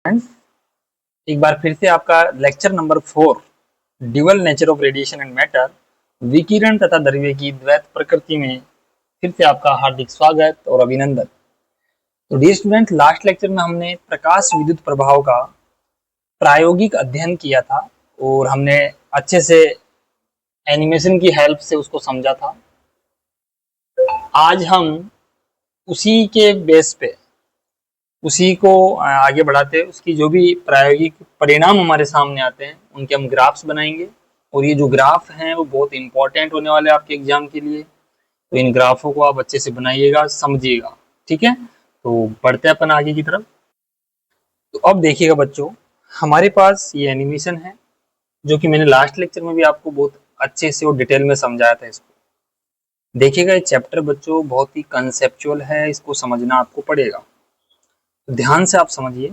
Friends, एक बार फिर से आपका lecture number 4 dual nature of radiation and matter, विकिरण तथा द्रव्य की द्वैत प्रकृति में फिर से आपका हार्दिक स्वागत और अभिनंदन। तो डियर स्टूडेंट, लास्ट लेक्चर में हमने प्रकाश विद्युत प्रभाव का प्रायोगिक अध्ययन किया था और हमने अच्छे से एनिमेशन की हेल्प से उसको समझा था। आज हम उसी के बेस पे उसी को आगे बढ़ाते उसकी जो भी प्रायोगिक परिणाम हमारे सामने आते हैं उनके हम ग्राफ्स बनाएंगे और ये जो ग्राफ हैं वो बहुत इंपॉर्टेंट होने वाले हैं आपके एग्जाम के लिए। तो इन ग्राफों को आप अच्छे से बनाइएगा, समझिएगा, ठीक है। तो बढ़ते हैं अपन आगे की तरफ। तो अब देखिएगा बच्चों, हमारे पास ये एनिमेशन है जो कि मैंने लास्ट लेक्चर में भी आपको बहुत अच्छे से और डिटेल में समझाया था। इसको देखिएगा, ये चैप्टर बच्चों बहुत ही कंसेप्चुअल है, इसको समझना आपको पड़ेगा। ध्यान से आप समझिए,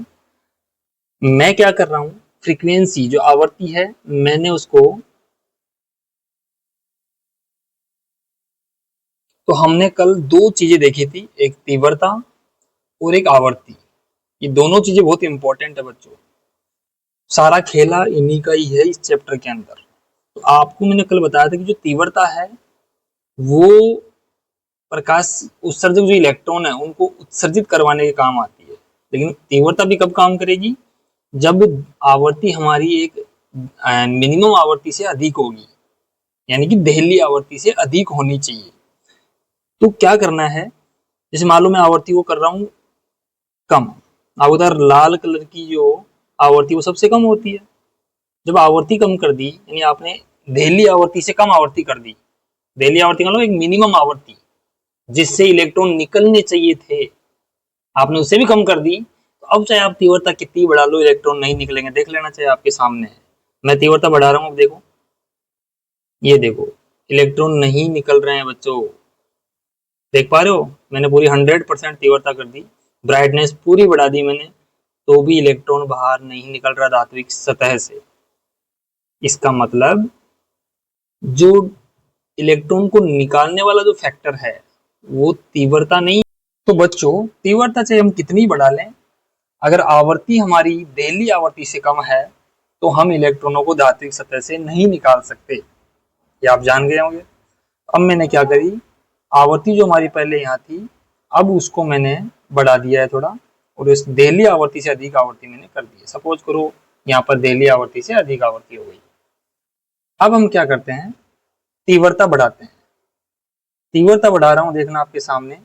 मैं क्या कर रहा हूं, फ्रीक्वेंसी जो आवर्ती है मैंने उसको, तो हमने कल दो चीजें देखी थी, एक तीव्रता और एक आवर्ती। ये दोनों चीजें बहुत इंपॉर्टेंट है बच्चों, सारा खेला इन्हीं का ही है इस चैप्टर के अंदर। तो आपको मैंने कल बताया था कि जो तीव्रता है वो प्रकाश उत्सर्जक जो इलेक्ट्रॉन है उनको उत्सर्जित करवाने के काम आती है, लेकिन तीव्रता भी कब काम करेगी, जब आवर्ती हमारी एक मिनिमम आवर्ती से अधिक होगी, यानी कि देहली आवर्ती से अधिक होनी चाहिए। तो क्या करना है, जैसे मान लो मैं आवर्ती को कर रहा हूं कम, अब उधर लाल कलर की जो आवर्ती वो सबसे कम होती है। जब आवर्ती कम कर दी यानी आपने देहली आवर्ती से कम आवर्ती कर दी, देहली आवर्ती मतलब एक मिनिमम आवर्ती जिससे इलेक्ट्रॉन निकलने चाहिए थे, आपने उससे भी कम कर दी। तो अब चाहे आप तीव्रता कितनी बढ़ा लो, इलेक्ट्रॉन नहीं निकलेंगे। देख लेना चाहिए, आपके सामने है, मैं तीव्रता बढ़ा रहा हूँ, अब देखो, ये देखो इलेक्ट्रॉन नहीं निकल रहे हैं बच्चों, देख पा रहे हो, मैंने पूरी 100% तीव्रता कर दी, ब्राइटनेस पूरी बढ़ा दी मैंने, तो भी इलेक्ट्रॉन बाहर नहीं निकल रहा धात्विक सतह से। इसका मतलब जो इलेक्ट्रॉन को निकालने वाला जो फैक्टर है वो तीव्रता नहीं। तो बच्चों, तीव्रता चाहे हम कितनी बढ़ा लें, अगर आवर्ती हमारी देहली आवर्ती से कम है तो हम इलेक्ट्रॉनों को धात्विक सतह से नहीं निकाल सकते, ये आप जान गए होंगे। अब मैंने क्या करी, आवर्ती जो हमारी पहले यहाँ थी अब उसको मैंने बढ़ा दिया है थोड़ा, और इस देहली आवर्ती से अधिक आवर्ती मैंने कर दी है। सपोज करो यहाँ पर देहली आवर्ती से अधिक आवर्ती हो गई। अब हम क्या करते हैं, तीव्रता बढ़ाते हैं। तीव्रता बढ़ा रहा हूँ, देखना आपके सामने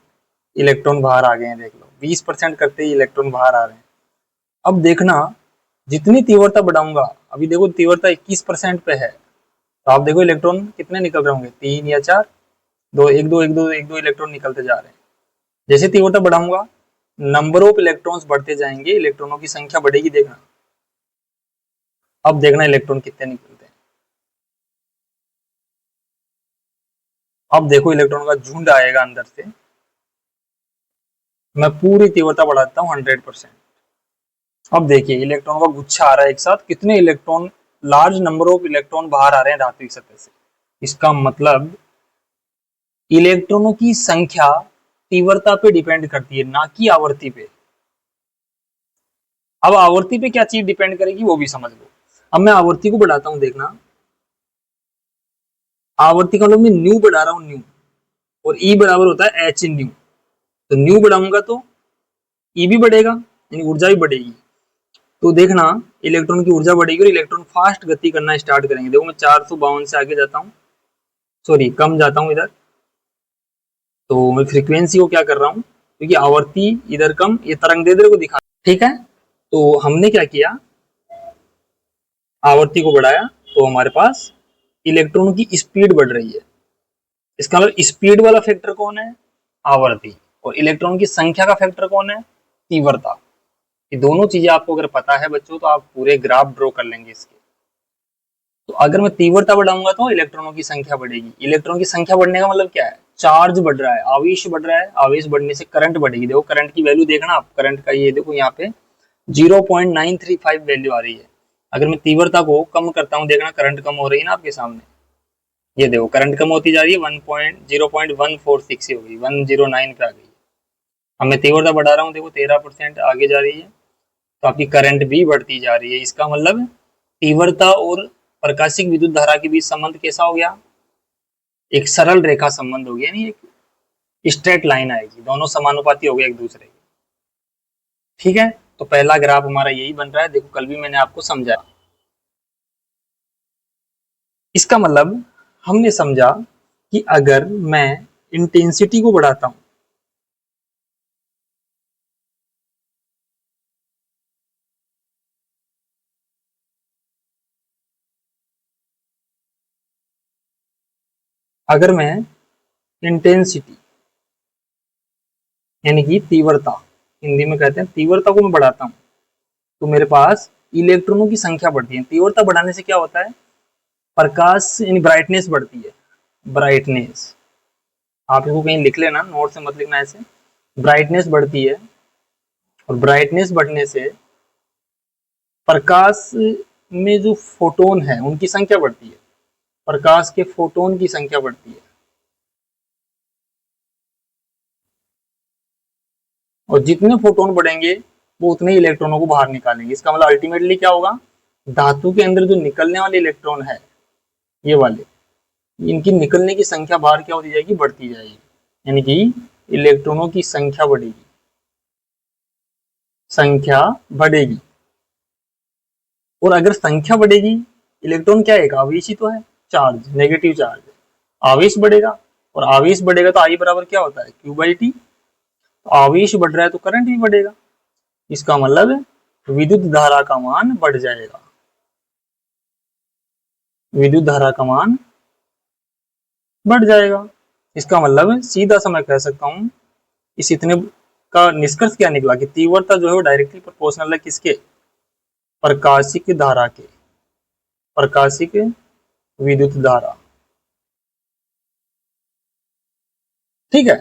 इलेक्ट्रॉन बाहर आ गए हैं, देख लो 20% करते ही इलेक्ट्रॉन बाहर आ रहे हैं। अब देखना जितनी तीव्रता बढ़ाऊंगा, अभी देखो तीव्रता 21% पे है, तो आप देखो इलेक्ट्रॉन कितने निकल रहे होंगे, 3 या 4, दो एक दो एक दो एक दो इलेक्ट्रॉन निकलते जा रहे हैं। जैसे तीव्रता बढ़ाऊंगा नंबर ऑफ इलेक्ट्रॉन्स बढ़ते जाएंगे, इलेक्ट्रॉनों की संख्या बढ़ेगी, देखना। अब देखना इलेक्ट्रॉन कितने निकलते हैं, अब देखो इलेक्ट्रॉन का झुंड आएगा अंदर से। मैं पूरी तीव्रता बढ़ा देता हूँ 100%। अब देखिए इलेक्ट्रॉन का गुच्छा आ रहा है एक साथ, कितने electron, large number of electron बाहर आ रहे हैं धात्विक सतह से। इसका मतलब इलेक्ट्रॉनों की संख्या तीव्रता पे डिपेंड करती है, ना कि आवर्ती पे। अब आवर्ती पे क्या चीज डिपेंड करेगी वो भी समझ लो। अब मैं आवर्ती को बढ़ाता हूं, देखना आवर्ती का मतलब मैं न्यू बढ़ा रहा हूं, न्यू, और ई बराबर होता है एच इन न्यू। तो न्यू बढ़ाऊंगा तो ई भी बढ़ेगा, यानी ऊर्जा भी बढ़ेगी। तो देखना इलेक्ट्रॉन की ऊर्जा बढ़ेगी और इलेक्ट्रॉन फास्ट गति करना स्टार्ट करेंगे। देखो मैं 452 से आगे जाता हूँ, सॉरी कम जाता हूँ इधर, तो मैं फ्रीक्वेंसी को क्या कर रहा हूँ, क्योंकि आवर्ती इधर कम, ये तरंग दैर्ध्य को दिखा, ठीक है। तो हमने क्या किया, आवर्ती को बढ़ाया तो हमारे पास इलेक्ट्रॉन की स्पीड बढ़ रही है। इसका मतलब स्पीड वाला फैक्टर कौन है, आवर्ती, और इलेक्ट्रॉन की संख्या का फैक्टर कौन है, तीव्रता। ये दोनों चीजें आपको अगर पता है बच्चों तो आप पूरे ग्राफ ड्रॉ कर लेंगे इसके। तो अगर मैं तीव्रता बढ़ाऊंगा तो इलेक्ट्रॉनों की संख्या बढ़ेगी। इलेक्ट्रॉन की संख्या बढ़ने का मतलब क्या है, चार्ज बढ़ रहा है, आवेश बढ़ रहा है, आवेश बढ़ने से करंट बढ़ेगी। देखो करंट की वैल्यू देखना आप, करंट का ये देखो यहाँ पे 0.935 वैल्यू आ रही है। अगर मैं तीव्रता को कम करता हूँ, देखना करंट कम हो रही है ना आपके सामने, ये देखो करंट कम होती जा रही है, 0.146 हो गई, 109 पे आ गई। अब मैं तीव्रता बढ़ा रहा हूँ, देखो 13% आगे जा रही है, तो आपकी करंट भी बढ़ती जा रही है। इसका मतलब तीव्रता और प्रकाशिक विद्युत धारा के बीच संबंध कैसा हो गया? एक सरल रेखा संबंध हो गया, नहीं एक स्ट्रेट लाइन आएगी, दोनों समानुपाती हो गए एक दूसरे के। ठीक है, तो पहला ग्राफ हमारा यही बन रहा है। देखो कल भी मैंने आपको समझाया। इसका मतलब हमने समझा कि अगर मैं इंटेंसिटी को बढ़ाता हूं, अगर मैं इंटेंसिटी यानी कि तीव्रता, हिंदी में कहते हैं तीव्रता को मैं बढ़ाता हूं, तो मेरे पास इलेक्ट्रॉनों की संख्या बढ़ती है। तीव्रता बढ़ाने से क्या होता है? प्रकाश यानी ब्राइटनेस बढ़ती है। ब्राइटनेस आप इसको कहीं लिख लेना, नोट से मत लिखना ऐसे। ब्राइटनेस बढ़ती है और ब्राइटनेस बढ़ने से प्रकाश में जो फोटोन है उनकी संख्या बढ़ती है। प्रकाश के फोटोन की संख्या बढ़ती है, और जितने फोटोन बढ़ेंगे वो उतने ही इलेक्ट्रॉनों को बाहर निकालेंगे। इसका मतलब अल्टीमेटली क्या होगा? धातु के अंदर जो निकलने वाले इलेक्ट्रॉन है, ये वाले, इनकी निकलने की संख्या बाहर क्या होती जाएगी? बढ़ती जाएगी, यानी कि इलेक्ट्रॉनों की संख्या बढ़ेगी, संख्या बढ़ेगी। और अगर संख्या बढ़ेगी, इलेक्ट्रॉन क्या है? एक आवेश ही तो है, चार्ज, नेगेटिव चार्ज। आवेश बढ़ेगा, और आवेश बढ़ेगा तो आई बराबर क्या होता है? Q by T. तो आवेश बढ़ रहा है तो करंट भी बढ़ेगा। इसका मतलब विद्युत धारा का मान बढ़ जाएगा। विद्युत धारा का मान बढ़ जाएगा। इसका मतलब सीधा सा मैं कह सकता हूं, इस इतने का निष्कर्ष क्या निकला कि तीव्रता जो है वो डायरेक्टली प्रोपोर्शनल है किसके? प्रकाशिक धारा के, प्रकाशिक विद्युत धारा। ठीक है,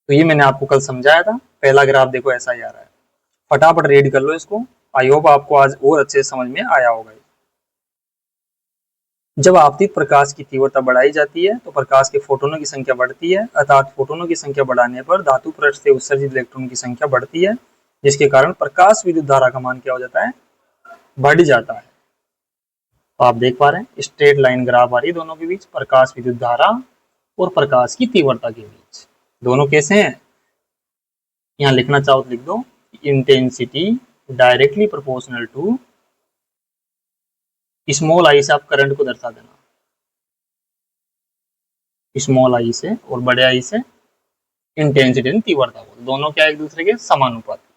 तो ये मैंने आपको कल समझाया था। पहला ग्राफ देखो ऐसा ही आ रहा है, फटाफट रीड कर लो इसको। आई होप आपको आज और अच्छे से समझ में आया होगा। जब आपतित प्रकाश की तीव्रता बढ़ाई जाती है तो प्रकाश के फोटोनों की संख्या बढ़ती है, अर्थात फोटोनों की संख्या बढ़ाने पर धातु पृष्ठ से उत्सर्जित इलेक्ट्रॉन की संख्या बढ़ती है, जिसके कारण प्रकाश विद्युत धारा का मान क्या हो जाता है? बढ़ जाता है। तो आप देख पा रहे हैं स्ट्रेट लाइन ग्राफ आ रही है दोनों के बीच, प्रकाश विद्युत धारा और प्रकाश की तीव्रता के बीच। दोनों कैसे हैं? यहाँ लिखना चाहो तो लिख दो, intensity directly proportional to, small I से आप करंट को दर्शा देना, स्मॉल आई से, और बड़े आई से इंटेंसिटी तीव्रता को, दोनों क्या एक दूसरे के समानुपाती।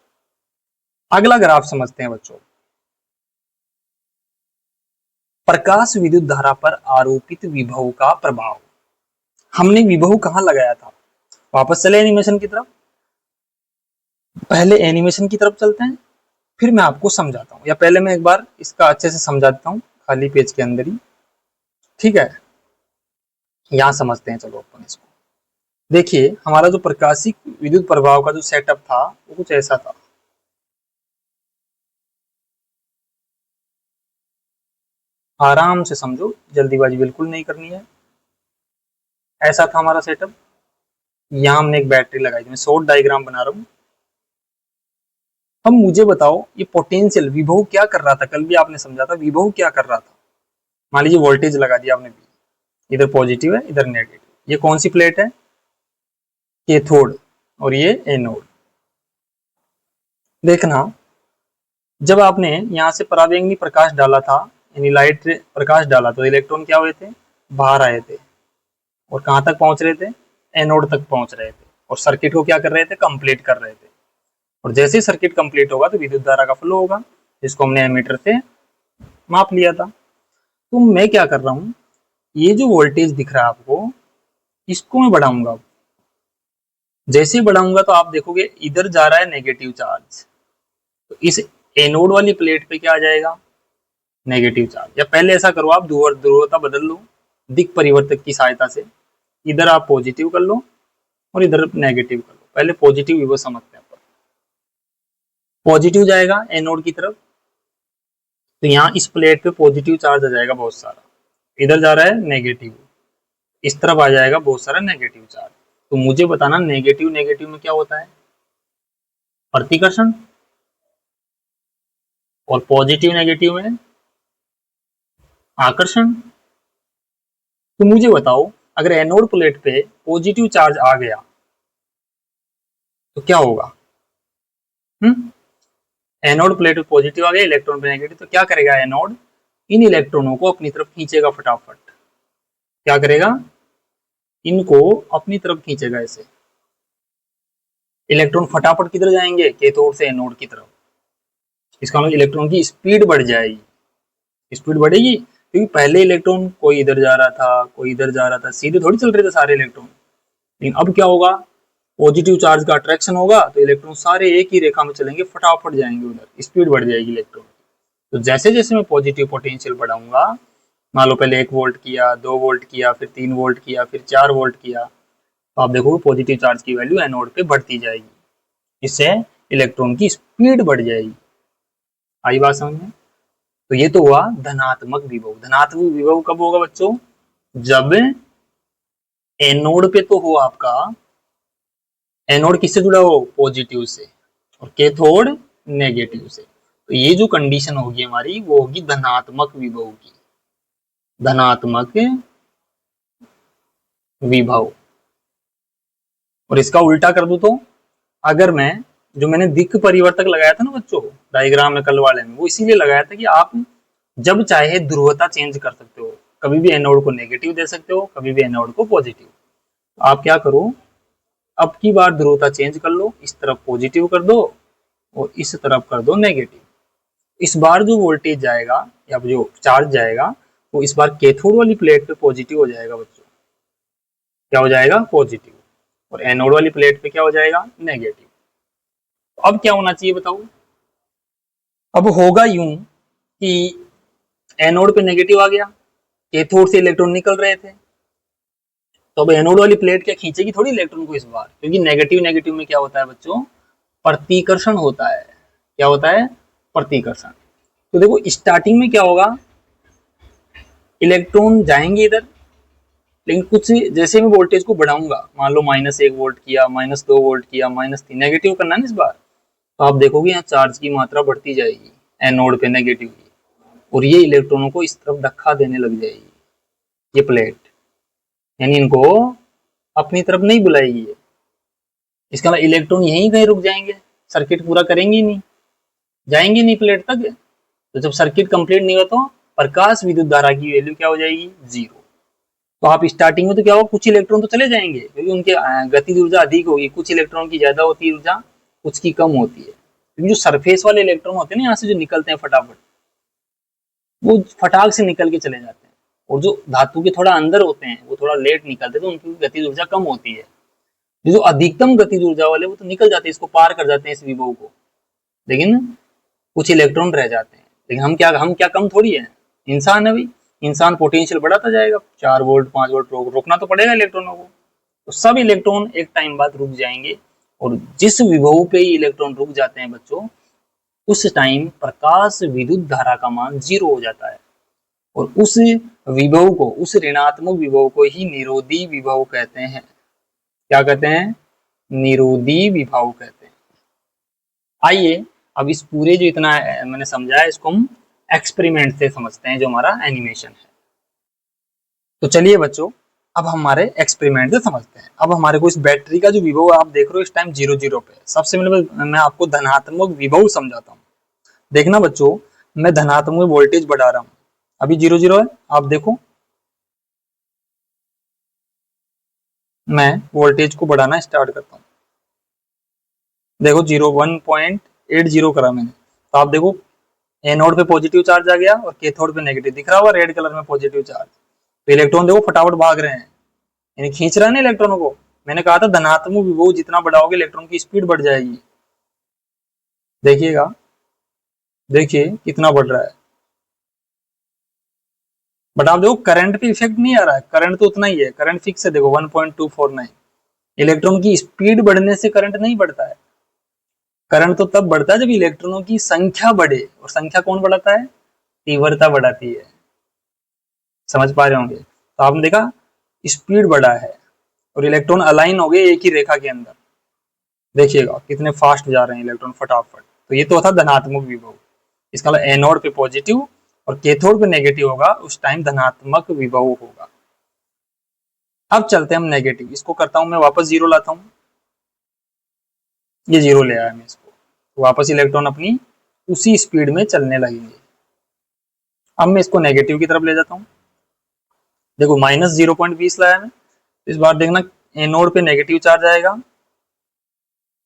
अगला ग्राफ समझते हैं बच्चों। प्रकाश विद्युत धारा पर आरोपित विभव का प्रभाव। हमने विभव कहां लगाया था? वापस चले एनिमेशन की तरफ। पहले एनिमेशन की तरफ चलते हैं, फिर मैं आपको समझाता हूं, या पहले मैं एक बार इसका अच्छे से समझा देता हूं खाली पेज के अंदर ही। ठीक है, यहां समझते हैं। चलो अपन इसको देखिए, हमारा जो प्रकाशिक विद्युत प्रभाव का जो सेटअप था वो कुछ ऐसा था। आराम से समझो, जल्दीबाजी बिल्कुल नहीं करनी है। ऐसा था हमारा सेटअप। यहाँ हमने एक बैटरी लगाई थी, मैं शॉर्ट डायग्राम बना रहा हूँ। अब मुझे बताओ ये पोटेंशियल विभव क्या कर रहा था? कल भी आपने समझा था विभव क्या कर रहा था। मान लीजिए वोल्टेज लगा दिया आपने, इधर पॉजिटिव है इधर नेगेटिव। ये कौन सी प्लेट है? कैथोड, और ये एनोड। देखना, जब आपने यहाँ से पराबैंगनी प्रकाश डाला था, यानी लाइट प्रकाश डाला, तो इलेक्ट्रॉन क्या हुए थे? बाहर आए थे, और कहाँ तक पहुंच रहे थे? एनोड तक पहुंच रहे थे, और सर्किट को क्या कर रहे थे? कंप्लीट कर रहे थे। और जैसे ही सर्किट कंप्लीट होगा तो विद्युत धारा का फ्लो होगा, जिसको हमने एमीटर से माप लिया था। तो मैं क्या कर रहा हूँ, ये जो वोल्टेज दिख रहा है आपको, इसको मैं बढ़ाऊंगा। जैसे ही बढ़ाऊंगा तो आप देखोगे इधर जा रहा है नेगेटिव चार्ज, तो इस एनोड वाली प्लेट पे क्या आ जाएगा? Negative charge. या पहले ऐसा करो, आप ध्रुवता बदल लो दिक परिवर्तक की सहायता से। इधर आप पॉजिटिव कर लो और इधर नेगेटिव कर लो। पहले पॉजिटिव विभव समझते हैं। पॉजिटिव जाएगा एनोड की तरफ, तो यहाँ इस प्लेट पे पॉजिटिव चार्ज आ जाएगा बहुत सारा। इधर जा रहा है नेगेटिव, इस तरफ आ जाएगा बहुत सारा नेगेटिव चार्ज। तो मुझे बताना नेगेटिव नेगेटिव में क्या होता है? प्रतिकर्षण। और पॉजिटिव नेगेटिव में आकर्षण। तो मुझे बताओ, अगर एनोड प्लेट पे पॉजिटिव चार्ज आ गया तो क्या होगा? एनोड प्लेट पे पॉजिटिव आ गया, इलेक्ट्रॉन पे नेगेटिव, तो क्या करेगा एनोड? इन इलेक्ट्रॉनों को अपनी तरफ खींचेगा फटाफट। क्या करेगा? इनको अपनी तरफ खींचेगा ऐसे। इलेक्ट्रॉन फटाफट किधर जाएंगे? कैथोड से एनोड की तरफ। इसका मतलब इलेक्ट्रॉन की स्पीड बढ़ जाएगी। स्पीड बढ़ेगी क्योंकि पहले इलेक्ट्रॉन कोई इधर जा रहा था, कोई इधर जा रहा था, सीधे थोड़ी चल रहे थे सारे इलेक्ट्रॉन। लेकिन अब क्या होगा? पॉजिटिव चार्ज का अट्रैक्शन होगा तो इलेक्ट्रॉन सारे एक ही रेखा में चलेंगे, फटाफट जाएंगे उधर, स्पीड बढ़ जाएगी इलेक्ट्रॉन। तो जैसे जैसे मैं पॉजिटिव पोटेंशियल बढ़ाऊंगा, मान लो पहले 1 वोल्ट किया, 2 वोल्ट किया, फिर 3 वोल्ट किया, फिर 4 वोल्ट किया, तो आप देखोगे पॉजिटिव चार्ज की वैल्यू एनोड पे बढ़ती जाएगी। इससे इलेक्ट्रॉन की स्पीड बढ़ जाएगी। आई बात समझ में? तो ये तो हुआ धनात्मक विभव। धनात्मक विभव कब होगा बच्चों? जब एनोड पे तो हो आपका, एनोड किससे जुड़ा हो? पॉजिटिव से, और कैथोड नेगेटिव से। तो ये जो कंडीशन होगी हमारी, वो होगी धनात्मक विभव की। धनात्मक विभव। और इसका उल्टा कर दूं तो, अगर मैं, जो मैंने दिक् परिवर्तक लगाया था ना बच्चों डायग्राम में कल वाले में, वो इसीलिए लगाया था कि आप जब चाहे ध्रुवता चेंज कर सकते हो। कभी भी एनोड को नेगेटिव दे सकते हो, कभी भी एनोड को पॉजिटिव। आप क्या करो, अब की बार ध्रुवता चेंज कर लो, इस तरफ पॉजिटिव कर दो और इस तरफ कर दो नेगेटिव। इस बार जो वोल्टेज जाएगा या जो चार्ज जाएगा, वो इस बार कैथोड वाली प्लेट पे पॉजिटिव हो जाएगा बच्चों। क्या हो जाएगा? पॉजिटिव। और एनोड वाली प्लेट पे क्या हो जाएगा? नेगेटिव। तो अब क्या होना चाहिए बताओ? अब होगा यूं कि एनोड पे नेगेटिव आ गया, कैथोड से इलेक्ट्रॉन निकल रहे थे, तो अब एनोड वाली प्लेट क्या खींचेगी थोड़ी इलेक्ट्रॉन को इस बार, क्योंकि नेगेटिव नेगेटिव में क्या होता है बच्चों? प्रतिकर्षण होता है। क्या होता है? प्रतिकर्षण। तो देखो स्टार्टिंग में क्या होगा, इलेक्ट्रॉन जाएंगे इधर, लेकिन कुछ जैसे मैं वोल्टेज को बढ़ाऊंगा, मान लो -1 वोल्ट किया, -2 वोल्ट किया, -3, नेगेटिव करना है ना इस बार, तो आप देखोगे यहाँ चार्ज की मात्रा बढ़ती जाएगी एनोड पे नेगेटिव की, और ये इलेक्ट्रॉनों को इस तरफ धक्का देने लग जाएगी ये प्लेट, यानी इनको अपनी तरफ नहीं बुलाएगी ये। इसका मतलब इलेक्ट्रॉन यहीं कहीं रुक जाएंगे, सर्किट पूरा करेंगे नहीं, जाएंगे नहीं प्लेट तक। तो जब सर्किट कंप्लीट नहीं होता, प्रकाश विद्युत धारा की वैल्यू क्या हो जाएगी? 0। तो आप स्टार्टिंग में तो क्या होगा, कुछ इलेक्ट्रॉन तो चले जाएंगे क्योंकि उनके गतिज ऊर्जा अधिक होगी, कुछ इलेक्ट्रॉन की ज्यादा होती है ऊर्जा, कुछ की कम होती है। क्योंकि जो सरफेस वाले इलेक्ट्रॉन होते हैं ना, यहाँ से जो निकलते हैं फटाफट, वो फटाक से निकल के चले जाते हैं, और जो धातु के थोड़ा अंदर होते हैं वो थोड़ा लेट निकलते हैं, तो उनकी गतिज ऊर्जा कम होती है। जो अधिकतम गतिज ऊर्जा वाले वो तो निकल जाते हैं, इसको पार कर जाते हैं इस विभव को, लेकिन कुछ इलेक्ट्रॉन रह जाते हैं। लेकिन हम क्या कम थोड़ी है, इंसान है भाई, इंसान पोटेंशियल बढ़ाता जाएगा, 4 वोल्ट 5 वोल्ट रोकना तो पड़ेगा इलेक्ट्रॉनों को। तो सब इलेक्ट्रॉन एक टाइम बाद रुक जाएंगे, और जिस विभव पे ही इलेक्ट्रॉन रुक जाते हैं बच्चों, उस टाइम प्रकाश विद्युत धारा का मान 0 हो जाता है, और उस विभव को, उस ऋणात्मक विभव को ही निरोधी विभव कहते हैं। क्या कहते हैं? निरोधी विभव कहते हैं। आइए अब इस पूरे जो इतना मैंने समझाया, इसको हम एक्सपेरिमेंट से समझते हैं, जो हमारा एनिमेशन है। तो चलिए बच्चों, अब हमारे एक्सपेरिमेंट से समझते हैं। अब हमारे को इस बैटरी का जो विभव आप देख रहे हो इस टाइम 0 0 पे, सबसे पहले मैं आपको धनात्मक विभव समझाता हूँ। देखना बच्चों, मैं धनात्मक वोल्टेज बढ़ा रहा हूँ, अभी 0 0 है, आप देखो मैं वोल्टेज को बढ़ाना स्टार्ट करता हूँ। देखो 1.80 करा मैंने, तो आप देखो एनोड पे पॉजिटिव चार्ज आ गया और कैथोड पे नेगेटिव, दिख रहा हुआ रेड कलर में पॉजिटिव चार्ज। तो इलेक्ट्रॉन देखो फटाफट भाग रहे हैं, यानी खींच रहा है ना इलेक्ट्रॉनों को। मैंने कहा था धनात्मक विभव जितना बढ़ाओगे इलेक्ट्रॉन की स्पीड बढ़ जाएगी। देखिएगा, देखिए कितना बढ़ रहा है। बट आप देखो करंट पे इफेक्ट नहीं आ रहा है, करंट तो उतना ही है, करंट फिक्स है, देखो 1.249। इलेक्ट्रॉन की स्पीड बढ़ने से करंट नहीं बढ़ता है, करंट तो तब बढ़ता है जब इलेक्ट्रॉनों की संख्या बढ़े, और संख्या कौन बढ़ाता है? तीव्रता बढ़ाती है। समझ पा रहे होंगे? तो आपने देखा स्पीड बढ़ा है, और इलेक्ट्रॉन अलाइन हो गए एक ही रेखा के अंदर। देखिएगा कितने फास्ट जा रहे हैं इलेक्ट्रॉन फटाफट। तो ये तो था धनात्मक विभव। इसका मतलब एनोड पे पॉजिटिव और कैथोड पे नेगेटिव होगा, उस टाइम धनात्मक विभव होगा। अब चलते हैं हम नेगेटिव, इसको करता हूं मैं वापस जीरो लाता हूं, ये जीरो ले आया मैं इसको, तो वापस इलेक्ट्रॉन अपनी उसी स्पीड में चलने लगेंगे। अब मैं इसको नेगेटिव की तरफ ले जाता हूँ, देखो -0.20 लाया मैं, इस बार देखना एनोड पे नेगेटिव चार्ज आएगा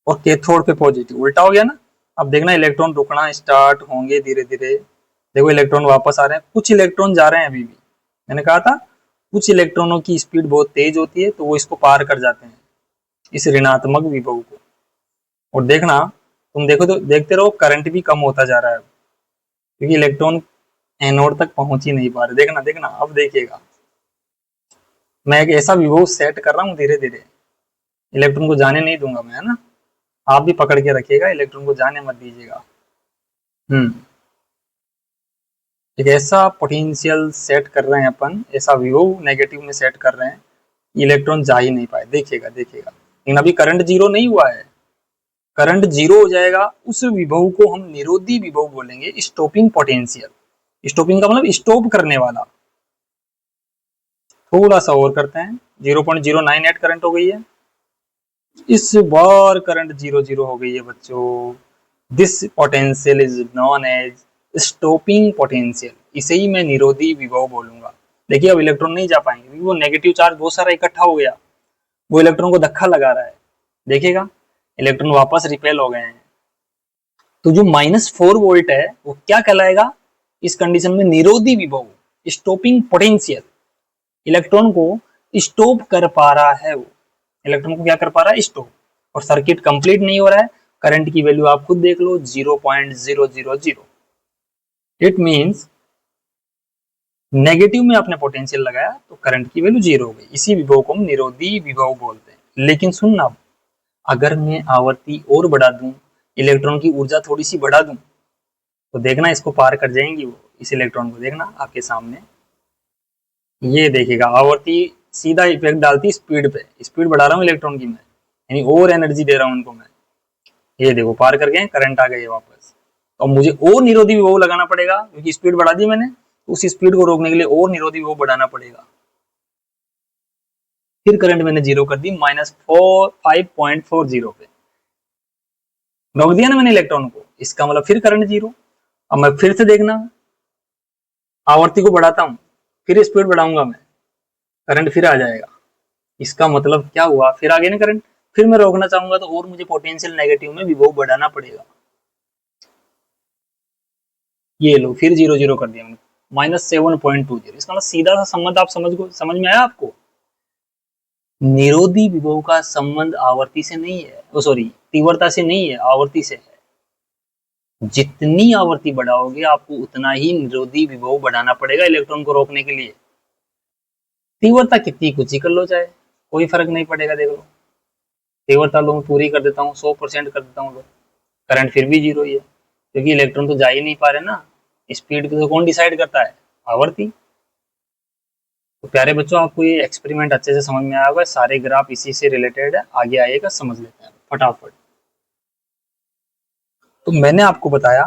और कैथोड पे पॉजिटिव, उल्टा हो गया ना। अब देखना इलेक्ट्रॉन रुकना स्टार्ट होंगे धीरे धीरे, देखो इलेक्ट्रॉन वापस आ रहे हैं, कुछ इलेक्ट्रॉन जा रहे हैं अभी भी, मैंने कहा था कुछ इलेक्ट्रॉनों की स्पीड बहुत तेज होती है तो वो इसको पार कर जाते हैं, इस ऋणात्मक विभव को। और देखना, तुम देखो तो देखते रहो करंट भी कम होता जा रहा है, क्योंकि इलेक्ट्रॉन एनोड तक पहुंच ही नहीं पा रहे। देखना देखना, अब देखिएगा मैं एक ऐसा विभव सेट कर रहा हूँ धीरे धीरे, इलेक्ट्रॉन को जाने नहीं दूंगा मैं, है ना। आप भी पकड़ के रखिएगा, इलेक्ट्रॉन को जाने मत दीजिएगा। एक ऐसा पोटेंशियल सेट कर रहे हैं अपन, ऐसा विभव नेगेटिव में सेट कर रहे हैं, इलेक्ट्रॉन जा ही नहीं पाए। देखिएगा देखिएगा, लेकिन अभी करंट जीरो नहीं हुआ है, करंट जीरो हो जाएगा उस विभव को हम निरोधी विभव बोलेंगे, स्टॉपिंग पोटेंशियल। स्टॉपिंग का मतलब स्टॉप करने वाला। थोड़ा सा और करते हैं, 0.098 करंट हो गई है, इस बार करंट जीरो जीरो हो गई है बच्चों। This potential is known as stopping potential, इसे ही मैं निरोधी विभव बोलूंगा। देखिए अब इलेक्ट्रॉन नहीं जा पाएंगे क्योंकि वो नेगेटिव चार्ज बहुत सारा इकट्ठा हो गया, वो इलेक्ट्रॉन को धक्का लगा रहा है। देखिएगा इलेक्ट्रॉन वापस रिपेल हो गए हैं, तो जो -4 वोल्ट है वो क्या कहलाएगा इस कंडीशन में, निरोधी विभव, स्टॉपिंग पोटेंशियल। इलेक्ट्रॉन को स्टॉप कर पा रहा है वो, इलेक्ट्रॉन को क्या कर पा रहा है, स्टॉप, और सर्किट कंप्लीट नहीं हो रहा है। करंट की वैल्यू आप खुद देख लो 0.000। इट मींस नेगेटिव में आपने पोटेंशियल लगाया तो करंट की वैल्यू जीरो हो गई, इसी विभव को हम निरोधी विभव बोलते हैं। लेकिन सुनना, अगर मैं आवर्ती और बढ़ा दूं, इलेक्ट्रॉन की ऊर्जा थोड़ी सी बढ़ा दूं, तो देखना इसको पार कर जाएंगी वो, इस इलेक्ट्रॉन को देखना आपके सामने, ये देखिएगा आवर्ती सीधा इफेक्ट डालती स्पीड पे, स्पीड बढ़ा रहा हूँ इलेक्ट्रॉन की मैं, यानी और एनर्जी दे रहा हूँ उनको मैं, ये देखो पार कर गए, करंट आ गई वापस। और मुझे और निरोधी विभव लगाना पड़ेगा क्योंकि स्पीड बढ़ा दी मैंने, तो उस स्पीड को रोकने के लिए और निरोधी विभव बढ़ाना पड़ेगा। फिर करंट मैंने जीरो कर दी -5.40 पे, रोक दिया ना मैंने इलेक्ट्रॉन को, इसका मतलब फिर करंट जीरो। अब मैं फिर से देखना, आवर्ती को बढ़ाता हूँ, फिर स्पीड बढ़ाऊंगा मैं, करंट फिर आ जाएगा, इसका मतलब क्या हुआ, फिर आगे ना करंट। फिर मैं रोकना चाहूंगा तो और मुझे पोटेंशियल नेगेटिव में विभव बढ़ाना पड़ेगा, ये लो फिर जीरो जीरो कर दिया मैंने, -7.20। इसका मतलब सीधा सा संबंध आप समझ में आया आपको, निरोधी विभव का संबंध आवर्ती से नहीं है, ओ सॉरी तीव्रता से नहीं है, आवर्ती से है। जितनी आवर्ती बढ़ाओगे आपको उतना ही निरोधी विभव बढ़ाना पड़ेगा इलेक्ट्रॉन को रोकने के लिए। तीव्रता कितनी कुछ ही कर लो चाहे, कोई फर्क नहीं पड़ेगा। देख लो तीव्रता लो मैं पूरी कर देता हूँ, 100% कर देता हूँ, करंट फिर भी जीरो ही है, क्योंकि इलेक्ट्रॉन तो जा ही नहीं पा रहे ना। स्पीड को तो कौन डिसाइड करता है, आवर्ती। तो प्यारे बच्चों आपको ये एक्सपेरिमेंट अच्छे से समझ में आया होगा, सारे ग्राफ इसी से रिलेटेड है, आगे आइएगा समझ लेते हैं फटाफट। तो मैंने आपको बताया,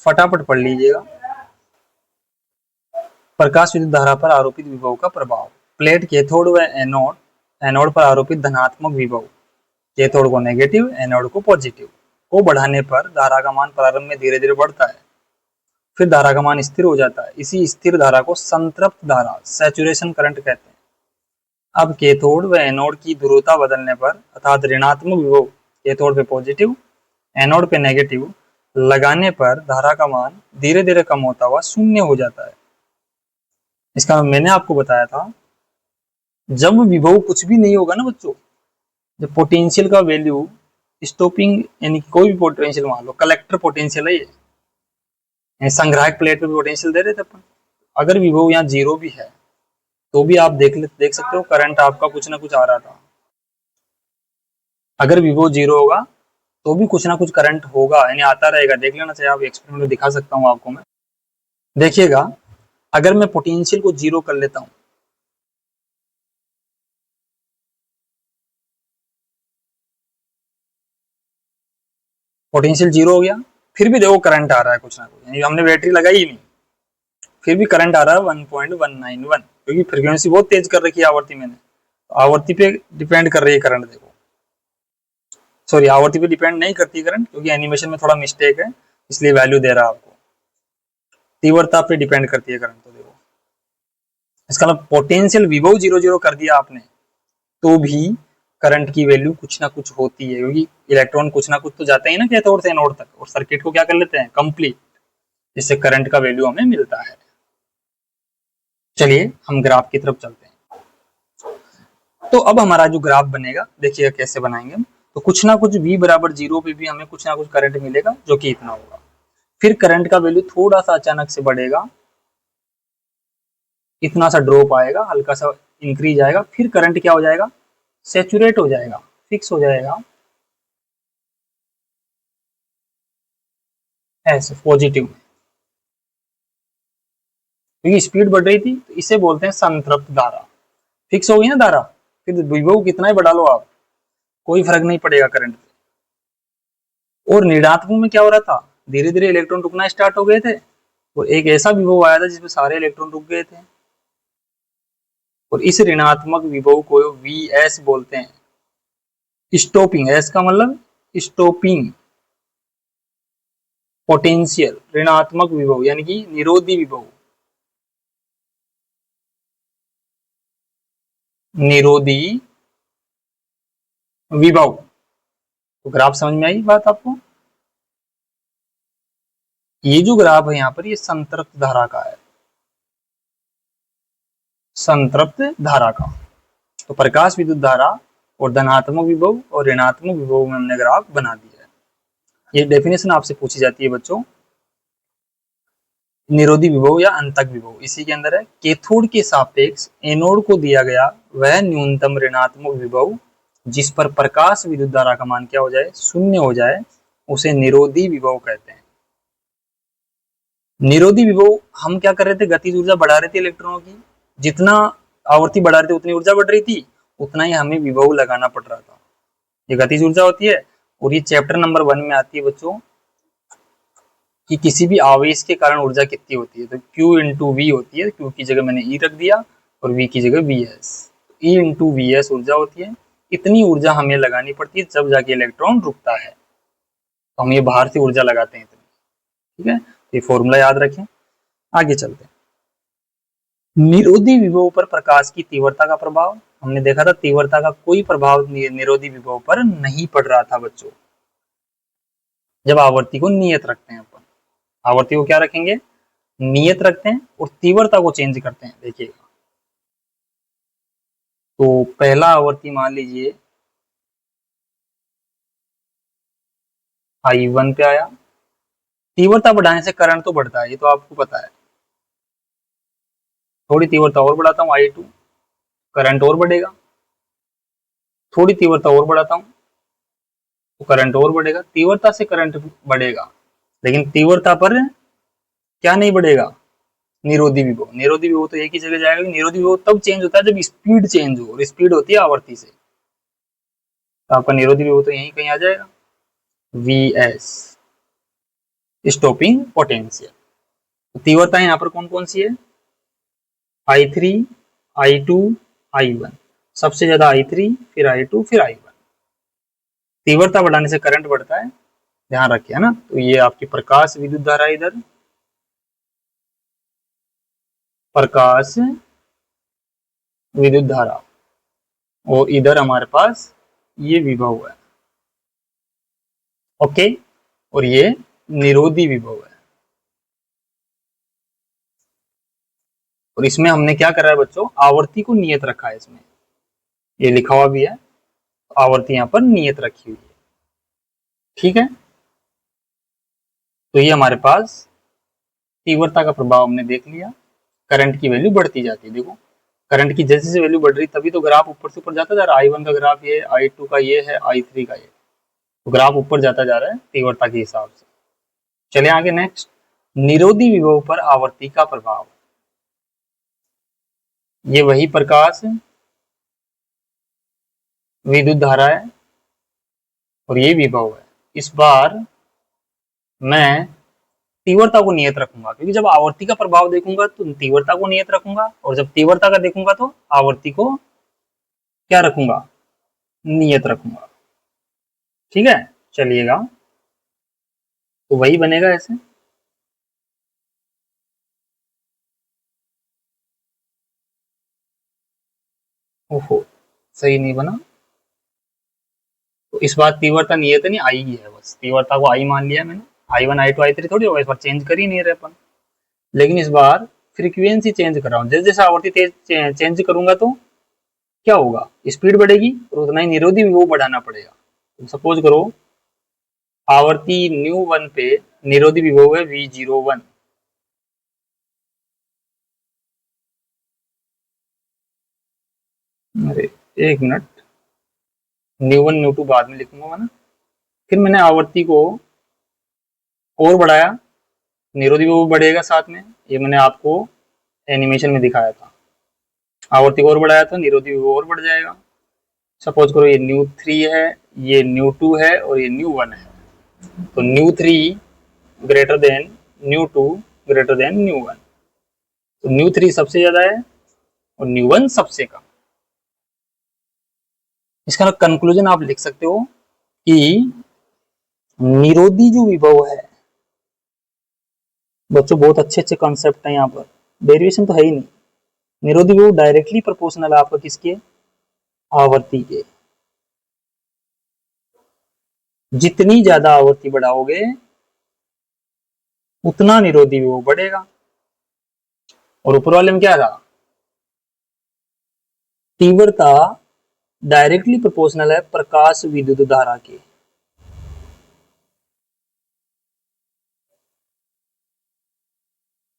फटाफट पढ़ लीजिएगा, प्रकाश विद्युत धारा पर आरोपित विभव का प्रभाव। प्लेट कैथोड व एनोड, एनोड पर आरोपित धनात्मक विभव, कैथोड को नेगेटिव एनोड को पॉजिटिव, को बढ़ाने पर धारा का मान प्रारंभ में धीरे धीरे बढ़ता है, फिर धारा का मान स्थिर हो जाता है। इसी स्थिर धारा को संतृप्त धारा, सैचुरेशन करंट कहते हैं। अब कैथोड व एनोड की ध्रुवता बदलने पर, अर्थात ऋणात्मक विभव कैथोड पे पॉजिटिव एनोड पे नेगेटिव लगाने पर, धारा का मान धीरे धीरे कम होता हुआ शून्य हो जाता है। इसका मैंने आपको बताया था, जब विभव कुछ भी नहीं होगा ना बच्चों, जब पोटेंशियल का वैल्यू स्टॉपिंग, यानी कोई भी पोटेंशियल मान लो, कलेक्टर पोटेंशियल है ये, संग्राहक प्लेट पे पोटेंशियल दे रहे थे अपन, अगर विभव यहाँ जीरो भी है तो भी आप देख सकते हो करंट आपका कुछ ना कुछ आ रहा था। अगर विभव जीरो होगा तो भी कुछ ना कुछ करंट होगा, यानी आता रहेगा, देख लेना चाहिए, आप एक्सपेरिमेंट में दिखा सकता हूँ आपको मैं। देखिएगा अगर मैं पोटेंशियल को जीरो कर लेता हूँ, पोटेंशियल जीरो हो गया, फिर भी देखो करंट आ रहा है कुछ ना कुछ, यानी हमने बैटरी लगाई ही नहीं, फिर भी करंट आ रहा है 1.191, क्योंकि फ्रीक्वेंसी बहुत तेज कर रखी है आवर्ती मैंने, तो आवर्ती पे डिपेंड कर रही है करंट। देखो सॉरी, आवर्ती पे डिपेंड नहीं करती करंट, क्योंकि एनिमेशन में थोड़ा मिस्टेक है, इसलिए वैल्यू दे रहा है आपको, तीव्रता पे डिपेंड करती है करंट। तो देखो इसका मतलब पोटेंशियल विभव 0 0 कर दिया आपने तो भी करंट की वैल्यू कुछ ना कुछ होती है, क्योंकि इलेक्ट्रॉन कुछ ना कुछ तो जाते हैं ना कैथोड से एनोड तक, और सर्किट को क्या कर लेते हैं कंप्लीट, जिससे करंट का वैल्यू हमें मिलता है। चलिए हम ग्राफ की तरफ चलते हैं। तो अब हमारा जो ग्राफ बनेगा देखिएगा कैसे बनाएंगे हम, तो कुछ ना कुछ v बराबर 0 पे भी हमें कुछ ना कुछ करंट मिलेगा जो कि इतना होगा, फिर करंट का वैल्यू थोड़ा सा अचानक से बढ़ेगा, इतना सा ड्रॉप आएगा, हल्का सा इंक्रीज आएगा, फिर करंट क्या हो जाएगा, सेचुरेट हो जाएगा, फिक्स हो जाएगा ऐसे पॉजिटिव में, क्योंकि स्पीड बढ़ रही थी, तो इसे बोलते हैं संतृप्त धारा। फिक्स हो गई ना धारा, फिर विभव कितना ही बढ़ा लो आप, कोई फर्क नहीं पड़ेगा करंट पे। और ऋणात्मक में क्या हो रहा था, धीरे धीरे इलेक्ट्रॉन रुकना स्टार्ट हो गए थे, और एक ऐसा विभव आया था जिसमें सारे इलेक्ट्रॉन रुक गए थे, और इस ऋणात्मक विभव को वी एस बोलते हैं, स्टॉपिंग, एस का मतलब स्टॉपिंग पोटेंशियल, ऋणात्मक विभव यानी कि निरोधी विभव, निरोधी विभव। तो ग्राफ समझ में आई बात आपको, ये जो ग्राफ है यहाँ पर ये संतृप्त धारा का है, संतृप्त धारा का। तो प्रकाश विद्युत धारा और धनात्मक विभव और ऋणात्मक विभव में हमने ग्राफ बना दिया है। ये डेफिनेशन आपसे पूछी जाती है बच्चों, निरोधी विभव या अंतक विभव इसी के अंदर है, कैथोड के सापेक्ष एनोड को दिया गया वह न्यूनतम ऋणात्मक विभव जिस पर प्रकाश विद्युत धारा का मान क्या हो जाए, शून्य हो जाए, उसे निरोधी विभव कहते हैं। निरोधी विभव हम क्या कर रहे थे, गतिज ऊर्जा बढ़ा रहे थे इलेक्ट्रॉनों की, जितना आवृत्ति बढ़ा रहे थे उतनी ऊर्जा बढ़ रही थी, उतना ही हमें विभव लगाना पड़ रहा था। ये गतिज ऊर्जा होती है, और ये चैप्टर नंबर 1 में आती है बच्चों कि किसी भी आवेश के कारण ऊर्जा कितनी होती है, तो Q इंटू वी होती है, Q की जगह मैंने E रख दिया और V की जगह VS, E इंटू VS ऊर्जा होती है, इतनी ऊर्जा हमें लगानी पड़ती है जब जाके इलेक्ट्रॉन रुकता है, तो हम ये बाहर से ऊर्जा लगाते हैं इतनी, ठीक है, ये फॉर्मूला याद रखें। आगे चलते हैं, निरोधी विभव पर प्रकाश की तीव्रता का प्रभाव, हमने देखा था तीव्रता का कोई प्रभाव निरोधी विभव पर नहीं पड़ रहा था बच्चों, जब आवर्ती को नियत रखते हैं अपन, आवर्ती को क्या रखेंगे, नियत रखते हैं, और तीव्रता को चेंज करते हैं। देखिएगा तो पहला आवर्ती मान लीजिए I1 पे आया, तीव्रता बढ़ाने से करंट तो बढ़ता है, ये तो आपको पता है, थोड़ी तीव्रता और बढ़ाता हूँ I2, करंट और बढ़ेगा, थोड़ी तीव्रता और बढ़ाता हूँ तो करंट और बढ़ेगा, तीव्रता से करंट बढ़ेगा, लेकिन तीव्रता पर क्या नहीं बढ़ेगा, निरोधी विभव, निरोधी विभव तो एक ही जगह जाएगा, निरोधी विभव तब चेंज होता है जब स्पीड चेंज हो, और स्पीड होती है आवर्ती से, तो आपका निरोधी विभव तो यहीं कहीं आ जाएगा, Vs स्टॉपिंग पोटेंशियल। तो तीव्रता यहाँ पर कौन कौन सी है, I3, I2, I1, सबसे ज्यादा I3, फिर I2, फिर I1। तीव्रता बढ़ाने से करंट बढ़ता है, ध्यान रखिए ना। तो ये आपकी प्रकाश विद्युत धारा, इधर प्रकाश विद्युत धारा, और इधर हमारे पास ये विभव है, ओके, और ये निरोधी विभव है। और इसमें हमने क्या करा है बच्चों, आवर्ती को नियत रखा है, इसमें ये लिखा हुआ भी है, आवर्ती यहाँ पर नियत रखी हुई है, ठीक है। तो ये हमारे पास तीव्रता का प्रभाव हमने देख लिया, करंट की वैल्यू बढ़ती जाती है। देखो करंट की जैसे जैसे वैल्यू बढ़ रही तभी तो ग्राफ ऊपर से ऊपर जाता जा रहा है, I1 का ग्राफ ये, I2 का ये है, I3 का ये, तो ग्राफ ऊपर जाता जा रहा है तीव्रता के हिसाब से। चले आगे नेक्स्ट, निरोधी विभव पर आवर्ती का प्रभाव, ये वही प्रकाश विद्युत धारा है और ये विभव है। इस बार मैं तीव्रता को नियत रखूंगा, क्योंकि जब आवर्ती का प्रभाव देखूंगा तो तीव्रता को नियत रखूंगा, और जब तीव्रता का देखूंगा तो आवर्ती को क्या रखूंगा, नियत रखूंगा। ठीक है, चलिएगा, तो वही बनेगा ऐसे। ओहो, सही नहीं बना। तो इस बार तीव्रता नियत नहीं, आई ही है, बस तीव्रता को आई मान लिया मैंने। I1 I2 I3 थोड़ी होगा, इस बार चेंज कर ही नहीं रहे अपन। लेकिन इस बार फ्रीक्वेंसी चेंज कर रहा हूँ, जैसे जैसे आवर्ती तेज चेंज करूंगा तो क्या होगा, स्पीड बढ़ेगी, और उतना ही निरोधी विभव बढ़ाना पड़ेगा। तो सपोज करो आवर्ती ν1 पे निरोधी विभव है V01। अरे एक मिनट, ν1 ν2 बाद में लिखूंगा ना। फिर मैंने आवर्ती को और बढ़ाया, निरोधी विभव बढ़ेगा साथ में, ये मैंने आपको एनिमेशन में दिखाया था। आवर्ती को और बढ़ाया तो निरोधी विभव और बढ़ जाएगा। सपोज करो ये ν3 है, ये ν2 है, और ये ν1 है। तो ν3 ग्रेटर देन ν2 ग्रेटर देन ν1। तो ν3 सबसे ज्यादा है और ν1 सबसे कम। इसका कंक्लूजन आप लिख सकते हो कि निरोधी जो विभव है, बच्चों बहुत अच्छे अच्छे कॉन्सेप्ट है यहाँ पर, डेरिवेशन तो है ही नहीं। निरोधी विभव डायरेक्टली प्रोपोर्शनल है आपका किसके, आवर्ती के। जितनी ज्यादा आवर्ती बढ़ाओगे उतना निरोधी विभव बढ़ेगा। और ऊपर वाले में क्या था, तीव्रता डायरेक्टली प्रोपोर्शनल है प्रकाश विद्युत धारा के।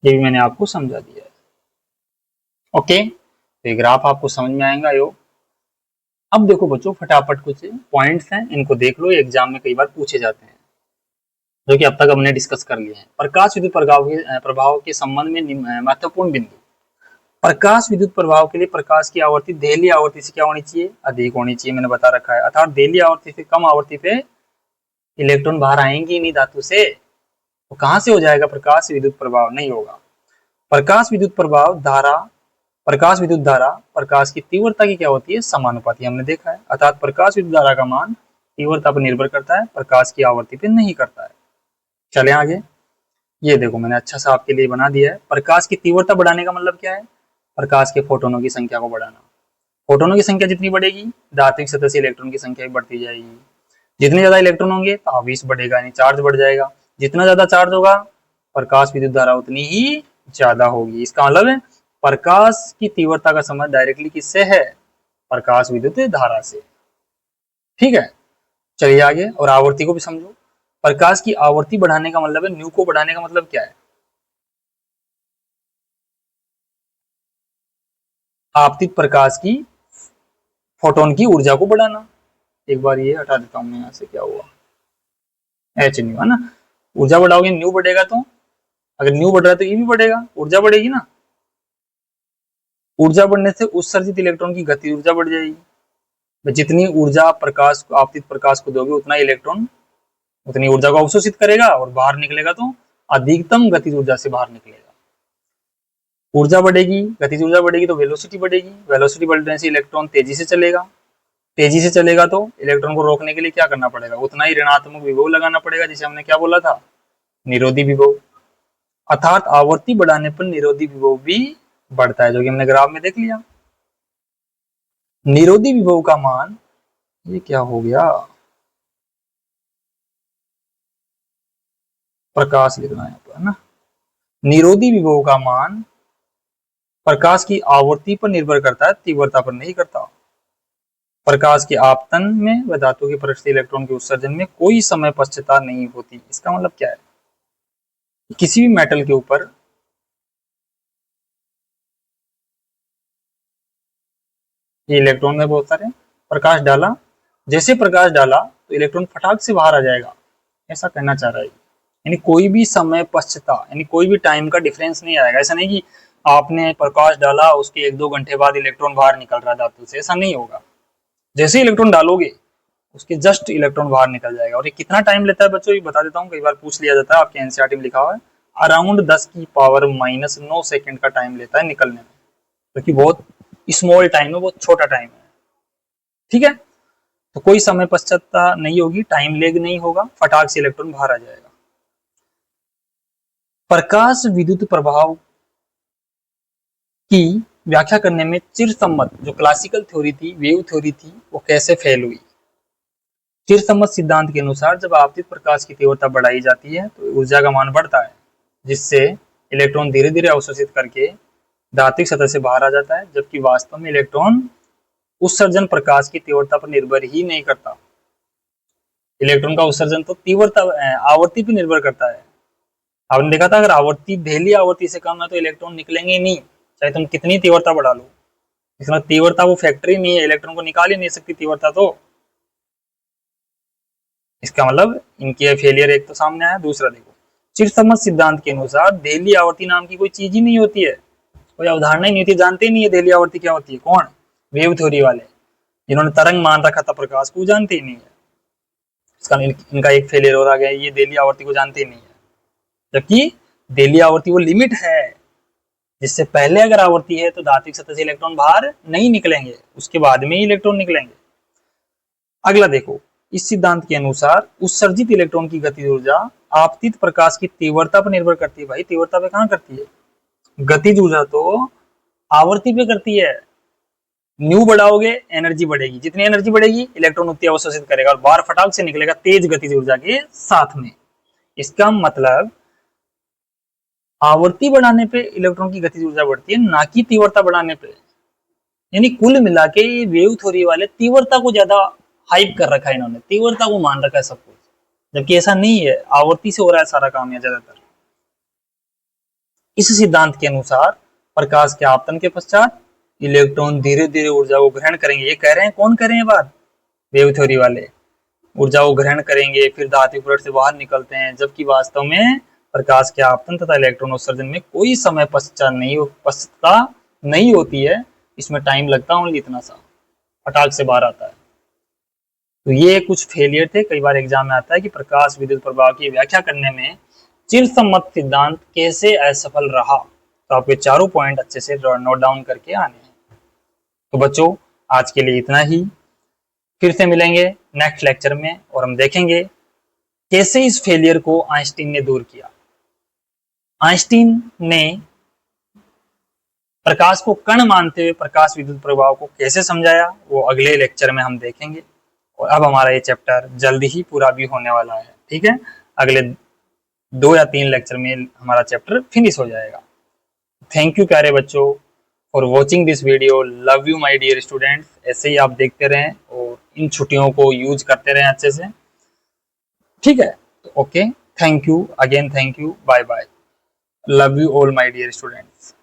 ये भी मैंने आपको समझा दिया है। ओके, तो ये ग्राफ आपको समझ में आएगा यो। अब देखो बच्चों, फटाफट कुछ पॉइंट्स हैं, इनको देख लो, एग्जाम में कई बार पूछे जाते हैं, जो कि अब तक हमने डिस्कस कर लिए हैं। प्रकाश विद्युत प्रभाव के संबंध में महत्वपूर्ण बिंदु। प्रकाश विद्युत प्रभाव के लिए प्रकाश की आवृत्ति देहली आवृत्ति से क्या होनी चाहिए, अधिक होनी चाहिए, मैंने बता रखा है। अर्थात देहली आवृत्ति से कम आवृत्ति पे इलेक्ट्रॉन बाहर आएंगे नहीं धातु से, तो कहां से हो जाएगा प्रकाश विद्युत प्रभाव, नहीं होगा। प्रकाश विद्युत प्रभाव धारा, प्रकाश विद्युत धारा प्रकाश की तीव्रता की क्या होती है, समानुपाती, हमने देखा है। अर्थात प्रकाश विद्युत धारा का मान तीव्रता पर निर्भर करता है, प्रकाश की आवृत्ति पर नहीं करता है। चले आगे, ये देखो मैंने अच्छा सा आपके लिए बना दिया है। प्रकाश की तीव्रता बढ़ाने का मतलब क्या है, प्रकाश के फोटोनों की संख्या को बढ़ाना। फोटोनों की संख्या जितनी बढ़ेगी, धात्विक सतह से इलेक्ट्रॉन की संख्या भी बढ़ती जाएगी। जितने ज्यादा इलेक्ट्रॉन होंगे तो आवेश बढ़ेगा, यानी चार्ज बढ़ जाएगा। जितना ज्यादा चार्ज होगा प्रकाश विद्युत धारा उतनी ही ज्यादा होगी। इसका मतलब है प्रकाश की तीव्रता का संबंध डायरेक्टली किससे है, प्रकाश विद्युत धारा से। ठीक है, चलिए आगे, और आवृत्ति को भी समझो। प्रकाश की आवृत्ति बढ़ाने का मतलब है, न्यू को बढ़ाने का मतलब क्या है, आपतित प्रकाश की फोटोन की ऊर्जा को बढ़ाना। एक बार ये हटा देता हूं मैं यहाँ से, क्या हुआ, एच न्यू है ना। ऊर्जा बढ़ाओगे न्यू बढ़ेगा, तो अगर न्यू बढ़ रहा है तो ये भी बढ़ेगा, ऊर्जा बढ़ेगी ना। ऊर्जा बढ़ने से उत्सर्जित इलेक्ट्रॉन की गति ऊर्जा बढ़ जाएगी। जितनी ऊर्जा प्रकाश को, आपतित प्रकाश को दोगे, उतना इलेक्ट्रॉन उतनी ऊर्जा को अवशोषित करेगा, और बाहर निकलेगा तो अधिकतम गतिज ऊर्जा से बाहर निकलेगा। ऊर्जा बढ़ेगी, गतिज ऊर्जा बढ़ेगी तो वेलोसिटी बढ़ेगी, वेलोसिटी बढ़ने से इलेक्ट्रॉन तेजी से चलेगा, तेजी से चलेगा तो इलेक्ट्रॉन को रोकने के लिए क्या करना पड़ेगा, उतना ही ऋणात्मक विभव लगाना पड़ेगा, जिसे हमने क्या बोला था, निरोधी विभव। अर्थात आवर्ती बढ़ाने पर निरोधी विभव भी बढ़ता है, जो कि हमने ग्राफ में देख लिया। निरोधी विभव का मान, ये क्या हो गया, प्रकाश लिखना है यहाँ पर ना। निरोधी विभव का मान प्रकाश की आवृत्ति पर निर्भर करता है, तीव्रता पर नहीं करता। प्रकाश के आपतन में व धातु के पृष्ठ इलेक्ट्रॉन के उत्सर्जन में कोई समय पश्चता नहीं होती। इसका मतलब क्या है, किसी भी मेटल के ऊपर ये इलेक्ट्रॉन है बहुत सारे, प्रकाश डाला, जैसे प्रकाश डाला तो इलेक्ट्रॉन फटाक से बाहर आ जाएगा, ऐसा कहना चाह रहा है। यानी कोई भी समय पश्चता, यानी कोई भी टाइम का डिफरेंस नहीं आएगा। ऐसा नहीं कि आपने प्रकाश डाला उसके 1-2 घंटे बाद इलेक्ट्रॉन बाहर निकल रहा है धातु से, ऐसा नहीं होगा। जैसे इलेक्ट्रॉन डालोगे उसके जस्ट इलेक्ट्रॉन बाहर निकल जाएगा। और ये कितना टाइम लेता है बच्चों, ये बता देता हूँ, कई बार पूछ लिया जाता है, आपके एनसीईआरटी में लिखा हुआ है अराउंड 10⁻⁹ सेकंड का टाइम लेता है निकलने में, क्योंकि बहुत स्मॉल टाइम है, बहुत छोटा टाइम है। ठीक है, तो कोई समय पश्चातता नहीं होगी, टाइम लेग नहीं होगा, फटाक से इलेक्ट्रॉन बाहर आ जाएगा। प्रकाश विद्युत प्रभाव की व्याख्या करने में चिरसम्मत जो क्लासिकल थ्योरी थी, वेव थ्योरी थी, वो कैसे फेल हुई। चिरसम्मत सिद्धांत के अनुसार जब आपतित प्रकाश की तीव्रता बढ़ाई जाती है तो ऊर्जा का मान बढ़ता है, जिससे इलेक्ट्रॉन धीरे धीरे अवशोषित करके धात्विक सतह से बाहर आ जाता है, जबकि वास्तव में इलेक्ट्रॉन उत्सर्जन प्रकाश की तीव्रता पर निर्भर ही नहीं करता। इलेक्ट्रॉन का उत्सर्जन तो तीव्रता आवर्ती पर निर्भर करता है। आपने देखा था अगर आवर्ती ढेली आवर्ती से कम है तो इलेक्ट्रॉन निकलेंगे ही नहीं, चाहे तुम कितनी तीव्रता बढ़ा लो। इसमें तीव्रता वो फैक्ट्री नहीं है, इलेक्ट्रॉन को निकाल ही नहीं सकती तीव्रता, तो इसका मतलब इनके फेलियर एक तो सामने आया। दूसरा देखो, चिरसम्मत सिद्धांत के अनुसार देहली आवर्ती नाम की कोई चीज ही नहीं होती है, कोई अवधारणा ही नहीं होती, जानते ही नहीं है देहली आवर्ती क्या होती है। कौन? वेव थ्योरी वाले, जिन्होंने तरंग मान रखा था प्रकाश को, जानते ही नहीं है। इसका इनका एक फेलियर हो रहा गया, ये देहली आवर्ती को जानते ही नहीं है, जबकि देहली आवर्ती वो लिमिट है जिससे पहले अगर आवर्ती है तो धात्विक सतह से इलेक्ट्रॉन बाहर नहीं निकलेंगे, उसके बाद में ही इलेक्ट्रॉन निकलेंगे। अगला देखो, इस सिद्धांत के अनुसार उत्सर्जित इलेक्ट्रॉन की गतिज ऊर्जा आपतित प्रकाश की तीव्रता पर निर्भर करती है। भाई तीव्रता पे कहां करती है, गतिज ऊर्जा तो आवर्ती पे करती है। न्यू बढ़ाओगे एनर्जी बढ़ेगी, जितनी एनर्जी बढ़ेगी इलेक्ट्रॉन उतनी अवशोषित करेगा और बाहर फटाक से निकलेगा तेज गतिज ऊर्जा के साथ में। इसका मतलब आवर्ती बढ़ाने पे इलेक्ट्रॉन की गतिज ऊर्जा बढ़ती है, ना कि तीव्रता बढ़ाने पे। यानी कुल मिला के वेव थ्योरी वाले तीव्रता को ज्यादा हाइप कर रखा है, इन्होंने तीव्रता को मान रखा है सब कुछ, जबकि ऐसा नहीं है, आवर्ती से हो रहा है सारा काम है ज्यादातर। इस सिद्धांत के अनुसार प्रकाश के आपतन के पश्चात इलेक्ट्रॉन धीरे धीरे ऊर्जा को ग्रहण करेंगे। ये कह रहे हैं, कौन कह रहे हैं बात? वेव थ्योरी वाले। ऊर्जा को ग्रहण करेंगे, फिर धात्विक परत से बाहर निकलते हैं, जबकि वास्तव में प्रकाश के आपतन तथा इलेक्ट्रॉन उत्सर्जन में कोई समय पश्चातता नहीं होती है। इसमें टाइम लगता है ओनली इतना सा, फटाक से बाहर आता है। तो ये कुछ फेलियर थे, कई बार एग्जाम में आता है कि प्रकाश विद्युत प्रभाव की व्याख्या करने में चिरसम्मत सिद्धांत कैसे असफल रहा। तो आपके चारों पॉइंट अच्छे से नोट डाउन करके आने हैं। तो बच्चों आज के लिए इतना ही, फिर से मिलेंगे नेक्स्ट लेक्चर में और हम देखेंगे कैसे इस फेलियर को आइंस्टीन ने दूर किया। आइंस्टीन ने प्रकाश को कण मानते हुए प्रकाश विद्युत प्रभाव को कैसे समझाया, वो अगले लेक्चर में हम देखेंगे। और अब हमारा ये चैप्टर जल्दी ही पूरा भी होने वाला है। ठीक है, अगले 2 या 3 लेक्चर में हमारा चैप्टर फिनिश हो जाएगा। थैंक यू प्यारे बच्चों for watching this video. Love you my dear students. ऐसे ही आप देखते रहें और इन छुट्टियों को यूज करते रहें अच्छे से। ठीक है, तो okay, thank you again, thank you, bye bye, love you all my dear students.